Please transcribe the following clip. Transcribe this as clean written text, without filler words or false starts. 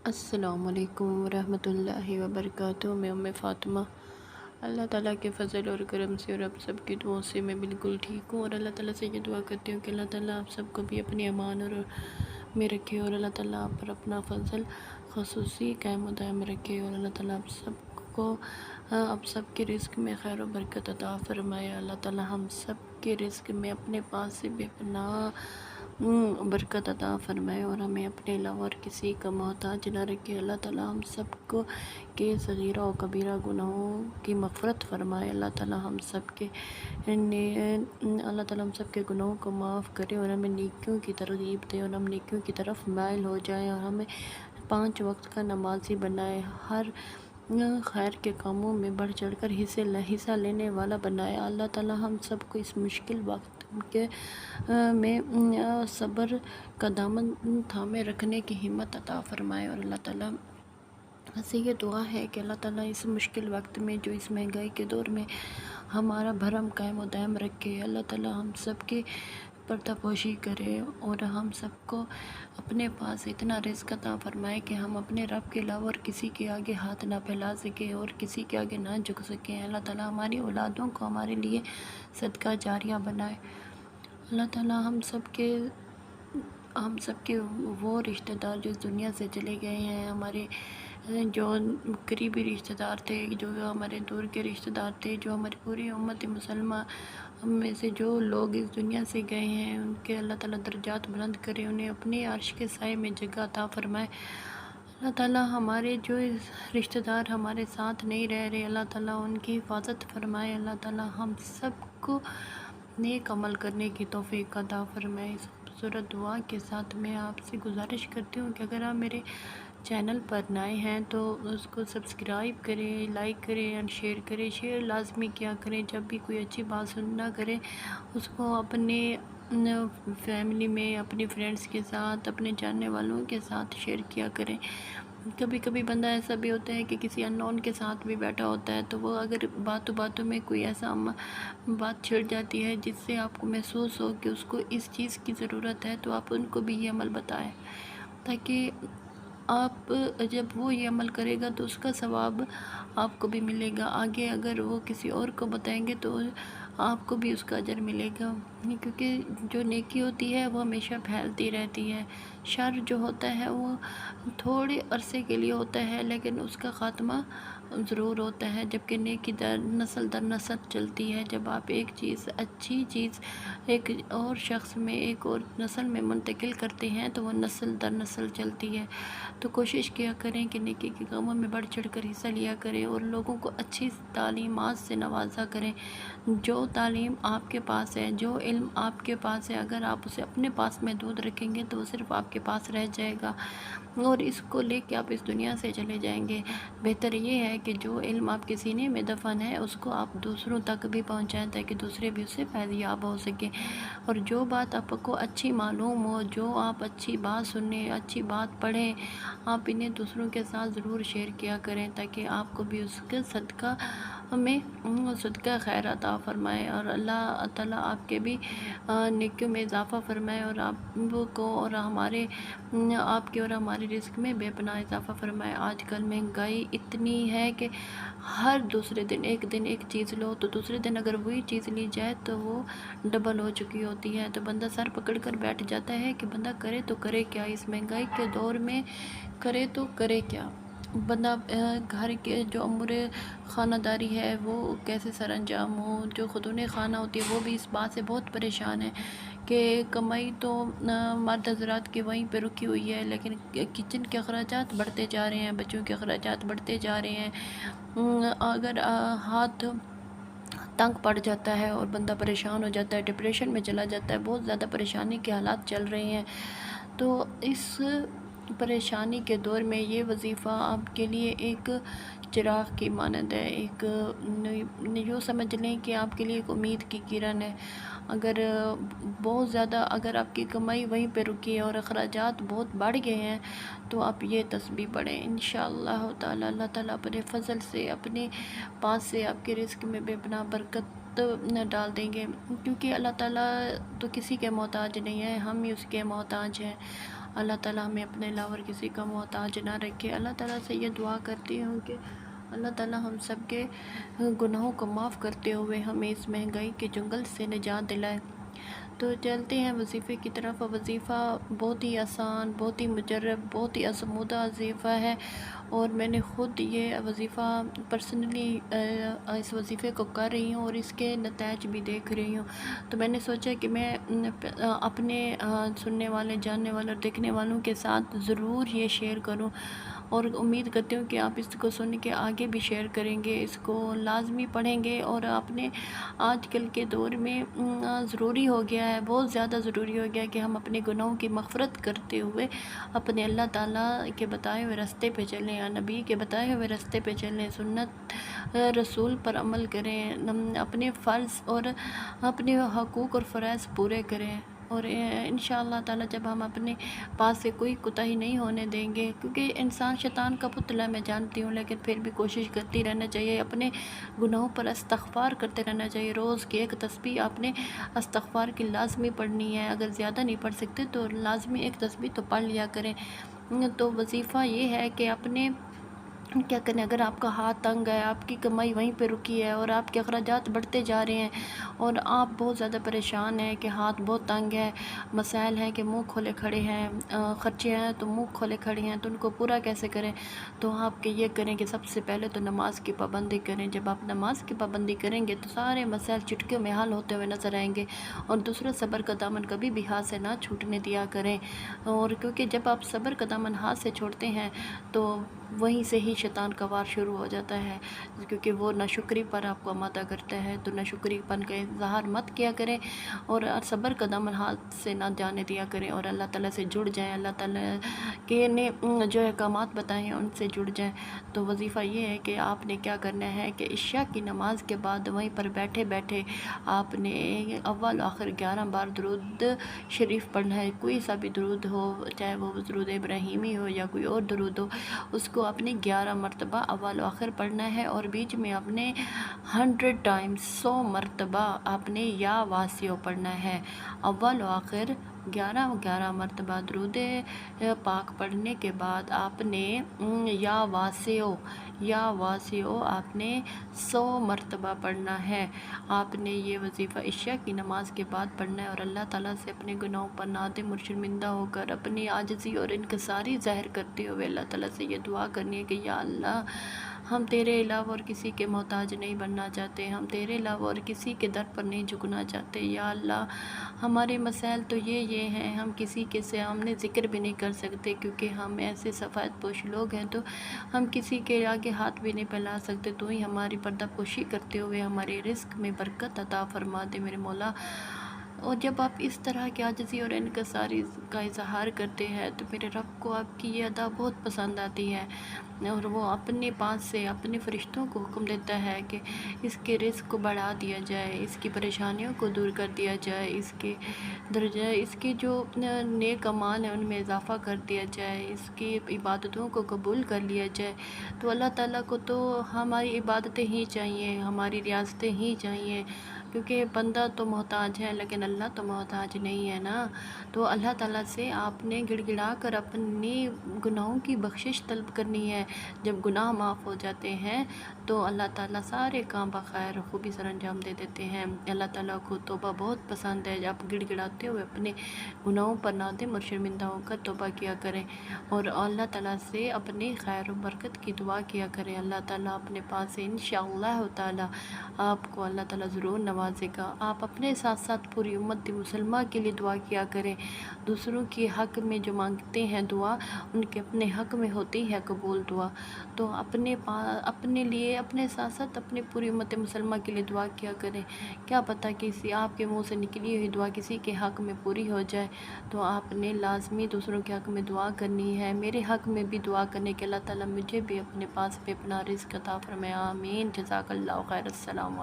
السلام علیکم ورحمۃ اللہ وبرکاتہ۔ میں فاطمہ، اللہ تعالیٰ کے فضل اور کرم سے اور آپ سب کی دعاؤں سے میں بالکل ٹھیک ہوں، اور اللہ تعالیٰ سے یہ دعا کرتی ہوں کہ اللہ تعالیٰ آپ سب کو بھی اپنی امان اور میں رکھے، اور اللہ تعالیٰ آپ پر اپنا فضل خصوصی قائم و دائم رکھے، اور اللہ تعالیٰ آپ سب کو آپ سب کے رزق میں خیر و برکت عطا فرمائے۔ اللہ تعالیٰ ہم سب کے رزق میں اپنے پاس سے بے پناہ برکت عطا فرمائے، اور ہمیں اپنے علاوہ اور کسی کا محتاج نہ رکھے۔ اللہ تعالیٰ ہم سب کو کے صغیرہ و کبیرہ گناہوں کی مغفرت فرمائے۔ اللہ تعالیٰ ہم سب کے گناہوں کو معاف کرے، اور ہمیں نیکیوں کی ترغیب دے، اور ہم نیکیوں کی طرف مائل ہو جائیں، اور ہمیں 5 وقت کا نمازی بنائے، ہر خیر کے کاموں میں بڑھ چڑھ کر حصہ لینے والا بنایا۔ اللہ تعالیٰ ہم سب کو اس مشکل وقت کے میں صبر کا دامن تھامے رکھنے کی ہمت عطا فرمائے، اور اللہ تعالیٰ سے یہ دعا ہے کہ اللہ تعالیٰ اس مشکل وقت میں، جو اس مہنگائی کے دور میں ہمارا بھرم قائم و دائم رکھے، اللہ تعالیٰ ہم سب کے پردہ پوشی کرے، اور ہم سب کو اپنے پاس اتنا رزق عطا فرمائے کہ ہم اپنے رب کے علاوہ اور کسی کے آگے ہاتھ نہ پھیلا سکیں، اور کسی کے آگے نہ جھک سکیں۔ اللہ تعالیٰ ہماری اولادوں کو ہمارے لیے صدقہ جاریہ بنائے۔ اللہ تعالیٰ ہم سب کے وہ رشتہ دار جو اس دنیا سے چلے گئے ہیں، ہمارے جو قریبی رشتہ دار تھے، جو ہمارے دور کے رشتہ دار تھے، جو ہماری پوری امت مسلمہ میں سے جو لوگ اس دنیا سے گئے ہیں، ان کے اللہ تعالیٰ درجات بلند کرے، انہیں اپنے عرش کے سائے میں جگہ عطا فرمائے۔ اللہ تعالیٰ ہمارے جو رشتہ دار ہمارے ساتھ نہیں رہ رہے، اللہ تعالیٰ ان کی حفاظت فرمائے۔ اللہ تعالیٰ ہم سب کو نیک عمل کرنے کی توفیق عطا فرمائے۔ اس خوبصورت دعا کے ساتھ میں آپ سے گزارش کرتی ہوں کہ اگر آپ میرے چینل پر نئے ہیں تو اس کو سبسکرائب کریں، لائک کریں اور شیئر کریں۔ شیئر لازمی کیا کریں، جب بھی کوئی اچھی بات سننا کریں اس کو اپنے فیملی میں، اپنی فرینڈس کے ساتھ، اپنے جاننے والوں کے ساتھ شیئر کیا کریں۔ کبھی کبھی بندہ ایسا بھی ہوتا ہے کہ کسی اننون کے ساتھ بھی بیٹھا ہوتا ہے، تو وہ اگر باتوں میں کوئی ایسا بات چھڑ جاتی ہے جس سے آپ کو محسوس ہو کہ اس کو اس چیز کی ضرورت ہے، تو آپ ان کو بھی یہ عمل بتائیں، تاکہ آپ جب وہ یہ عمل کرے گا تو اس کا ثواب آپ کو بھی ملے گا۔ آگے اگر وہ کسی اور کو بتائیں گے تو آپ کو بھی اس کا اجر ملے گا، کیونکہ جو نیکی ہوتی ہے وہ ہمیشہ پھیلتی رہتی ہے۔ شر جو ہوتا ہے وہ تھوڑے عرصے کے لیے ہوتا ہے، لیکن اس کا خاتمہ ضرور ہوتا ہے، جبکہ نیکی نسل در نسل چلتی ہے۔ جب آپ ایک چیز، اچھی چیز ایک اور شخص میں، ایک اور نسل میں منتقل کرتے ہیں تو وہ نسل در نسل چلتی ہے۔ تو کوشش کیا کریں کہ نیکی کے کاموں میں بڑھ چڑھ کر حصہ لیا کریں، اور لوگوں کو اچھی تعلیمات سے نوازا کریں۔ جو تعلیم آپ کے پاس ہے، جو علم آپ کے پاس ہے، اگر آپ اسے اپنے پاس محدود رکھیں گے تو وہ صرف آپ کے پاس رہ جائے گا، اور اس کو لے کے آپ اس دنیا سے چلے جائیں گے۔ بہتر یہ ہے کہ جو علم آپ کے سینے میں دفن ہے اس کو آپ دوسروں تک بھی پہنچائیں، تاکہ دوسرے بھی اس سے فیض یاب ہو سکیں، اور جو بات آپ کو اچھی معلوم ہو، جو آپ اچھی بات سنیں، اچھی بات پڑھیں، آپ انہیں دوسروں کے ساتھ ضرور شیئر کیا کریں، تاکہ آپ کو بھی اس کے صدقہ خیر عطا فرمائے، اور اللہ تعالیٰ آپ کے بھی نیکیوں میں اضافہ فرمائے، اور آپ کو اور آپ کے اور ہمارے رزق میں بے پناہ اضافہ فرمائے۔ آج کل مہنگائی اتنی ہے کہ ہر دوسرے دن ایک چیز لو تو دوسرے دن اگر وہی چیز لی جائے تو وہ ڈبل ہو چکی ہوتی ہے، تو بندہ سر پکڑ کر بیٹھ جاتا ہے کہ بندہ کرے تو کرے کیا، اس مہنگائی کے دور میں کرے تو کرے کیا۔ بندہ گھر کے جو امور خانہ داری ہے وہ کیسے سر انجام ہو، جو خاتون خانہ ہوتی ہے وہ بھی اس بات سے بہت پریشان ہے کہ کمائی تو مرد حضرات کی وہیں پہ رکی ہوئی ہے، لیکن کچن کے اخراجات بڑھتے جا رہے ہیں، بچوں کے اخراجات بڑھتے جا رہے ہیں۔ اگر ہاتھ تنگ پڑ جاتا ہے اور بندہ پریشان ہو جاتا ہے، ڈپریشن میں چلا جاتا ہے، بہت زیادہ پریشانی کے حالات چل رہے ہیں۔ تو اس پریشانی کے دور میں یہ وظیفہ آپ کے لیے ایک چراغ کی مانند ہے، ایک یوں سمجھ لیں کہ آپ کے لیے ایک امید کی کرن ہے۔ اگر بہت زیادہ اگر آپ کی کمائی وہیں پہ رکی ہے اور اخراجات بہت بڑھ گئے ہیں تو آپ یہ تسبیح پڑھیں، انشاءاللہ تعالی اللہ تعالیٰ اپنے فضل سے، اپنے پاس سے آپ کے رزق میں بے پناہ برکت سخت ڈال دیں گے، کیونکہ اللہ تعالیٰ تو کسی کے محتاج نہیں ہے، ہم ہی اس کے محتاج ہیں۔ اللہ تعالیٰ ہمیں اپنے علاوہ اور کسی کا محتاج نہ رکھے۔ اللہ تعالیٰ سے یہ دعا کرتی ہوں کہ اللہ تعالیٰ ہم سب کے گناہوں کو معاف کرتے ہوئے ہمیں اس مہنگائی کے جنگل سے نجات دلائے۔ تو چلتے ہیں وظیفے کی طرف۔ وظیفہ بہت ہی آسان، بہت ہی مجرب، بہت ہی آزمودہ وظیفہ ہے، اور میں نے خود یہ وظیفہ پرسنلی اس وظیفے کو کر رہی ہوں اور اس کے نتائج بھی دیکھ رہی ہوں۔ تو میں نے سوچا کہ میں اپنے سننے والے، جاننے والے اور دیکھنے والوں کے ساتھ ضرور یہ شیئر کروں، اور امید کرتی ہوں کہ آپ اس کو سن کے آگے بھی شیئر کریں گے، اس کو لازمی پڑھیں گے، اور اپنے آج کل کے دور میں ضروری ہو گیا ہے، بہت زیادہ ضروری ہو گیا ہے کہ ہم اپنے گناہوں کی مغفرت کرتے ہوئے اپنے اللہ تعالیٰ کے بتائے ہوئے راستے پہ چلیں، یا نبی کے بتائے ہوئے راستے پہ چلیں، سنت رسول پر عمل کریں، اپنے فرض اور اپنے حقوق اور فرائض پورے کریں، اور انشاءاللہ تعالیٰ جب ہم اپنے پاس سے کوئی کوتاہی نہیں ہونے دیں گے، کیونکہ انسان شیطان کا پتلا ہے، میں جانتی ہوں، لیکن پھر بھی کوشش کرتی رہنا چاہیے، اپنے گناہوں پر استغفار کرتے رہنا چاہیے۔ روز کی ایک تسبیح آپ نے استغفار کی لازمی پڑھنی ہے، اگر زیادہ نہیں پڑھ سکتے تو لازمی ایک تسبیح تو پڑھ لیا کریں۔ تو وظیفہ یہ ہے کہ اپنے کیا کریں، اگر آپ کا ہاتھ تنگ ہے، آپ کی کمائی وہیں پہ رکی ہے، اور آپ کے اخراجات بڑھتے جا رہے ہیں، اور آپ بہت زیادہ پریشان ہیں کہ ہاتھ بہت تنگ ہے، مسائل ہیں کہ منہ کھولے کھڑے ہیں، خرچے ہیں تو منہ کھولے کھڑے ہیں، تو ان کو پورا کیسے کریں، تو آپ یہ کریں کہ سب سے پہلے تو نماز کی پابندی کریں۔ جب آپ نماز کی پابندی کریں گے تو سارے مسائل چٹکیوں میں حل ہوتے ہوئے نظر آئیں گے، اور دوسرا صبر کا دامن کبھی بھی ہاتھ سے نہ چھوٹنے دیا کریں، اور کیونکہ جب آپ صبر کا دامن ہاتھ سے چھوڑتے ہیں تو وہیں سے ہی شیطان کا وار شروع ہو جاتا ہے، کیونکہ وہ ناشکری پر آپ کو آمادہ کرتا ہے۔ تو ناشکری پن کا اظہار مت کیا کریں، اور صبر کا دامن ہاتھ سے نہ جانے دیا کریں، اور اللہ تعالیٰ سے جڑ جائیں، اللہ تعالیٰ کے نے جو احکامات بتائے ہیں ان سے جڑ جائیں۔ تو وظیفہ یہ ہے کہ آپ نے کیا کرنا ہے کہ عشاء کی نماز کے بعد وہیں پر بیٹھے بیٹھے آپ نے اول و آخر 11 بار درود شریف پڑھنا ہے، کوئی سا بھی درود ہو، چاہے وہ درود ابراہیمی ہو یا کوئی اور درود ہو، اس کو آپ نے 11 مرتبہ اول و آخر پڑھنا ہے، اور بیچ میں آپ نے 100 ٹائمز 100 مرتبہ آپ نے یا واسیو پڑھنا ہے۔ اول و آخر 11 مرتبہ درود پاک پڑھنے کے بعد آپ نے یا واسیو آپ نے 100 مرتبہ پڑھنا ہے۔ آپ نے یہ وظیفہ عشاء کی نماز کے بعد پڑھنا ہے، اور اللہ تعالیٰ سے اپنے گناہوں پر نادم اور شرمندہ ہو کر اپنی عاجزی اور انکساری ظاہر کرتے ہوئے اللہ تعالیٰ سے یہ دعا کرنی ہے کہ یا اللہ، ہم تیرے علاوہ اور کسی کے محتاج نہیں بننا چاہتے، ہم تیرے علاوہ اور کسی کے در پر نہیں جھکنا چاہتے، یا اللہ ہمارے مسائل تو یہ ہیں، ہم کسی کے سامنے ذکر بھی نہیں کر سکتے، کیونکہ ہم ایسے سفید پوش لوگ ہیں، تو ہم کسی کے آگے ہاتھ بھی نہیں پھیلا سکتے، تو ہی ہماری پردہ پوشی کرتے ہوئے ہمارے رزق میں برکت عطا فرما دے میرے مولا۔ اور جب آپ اس طرح کی عاجزی اور انکساری کا اظہار کرتے ہیں تو میرے رب کو آپ کی یہ ادا بہت پسند آتی ہے، اور وہ اپنے پاس سے اپنے فرشتوں کو حکم دیتا ہے کہ اس کے رزق کو بڑھا دیا جائے، اس کی پریشانیوں کو دور کر دیا جائے، اس کے درجہ، اس کے جو نیک اعمال ہیں ان میں اضافہ کر دیا جائے، اس کی عبادتوں کو قبول کر لیا جائے۔ تو اللہ تعالیٰ کو تو ہماری عبادتیں ہی چاہیے، ہماری ریاستیں ہی چاہیے، کیونکہ بندہ تو محتاج ہے لیکن اللہ تو محتاج نہیں ہے نا۔ تو اللہ تعالیٰ سے آپ نے گڑ گڑا کر اپنی گناہوں کی بخشش طلب کرنی ہے۔ جب گناہ معاف ہو جاتے ہیں تو اللہ تعالیٰ سارے کام بخیر خوبی سر انجام دے دیتے ہیں۔ اللہ تعالیٰ کو توبہ بہت پسند ہے، جب گڑ گڑاتے ہوئے اپنے گناہوں پر نادم اور شرمندہ ہو کر توبہ کیا کریں، اور اللہ تعالیٰ سے اپنے خیر و برکت کی دعا کیا کریں۔ اللہ تعالیٰ اپنے پاس سے انشاءاللہ تعالیٰ آپ کو اللہ تعالیٰ ضرور نوازے گا۔ آپ اپنے ساتھ ساتھ پوری امت مسلمہ کے لیے دعا کیا کریں، دوسروں کے حق میں جو مانگتے ہیں دعا، ان کے اپنے حق میں ہوتی ہے قبول دعا۔ تو اپنے لیے، اپنے ساتھ ساتھ اپنے پوری امت مسلمہ کے لیے دعا کیا کریں، کیا پتہ کسی آپ کے منہ سے نکلی ہوئی دعا کسی کے حق میں پوری ہو جائے۔ تو آپ نے لازمی دوسروں کے حق میں دعا کرنی ہے، میرے حق میں بھی دعا کرنے کہ اللہ تعالیٰ مجھے بھی اپنے پاس پہ اپنا رزق عطا فرمائے، آمین۔ جزاک اللہ خیر، السلام علیکم۔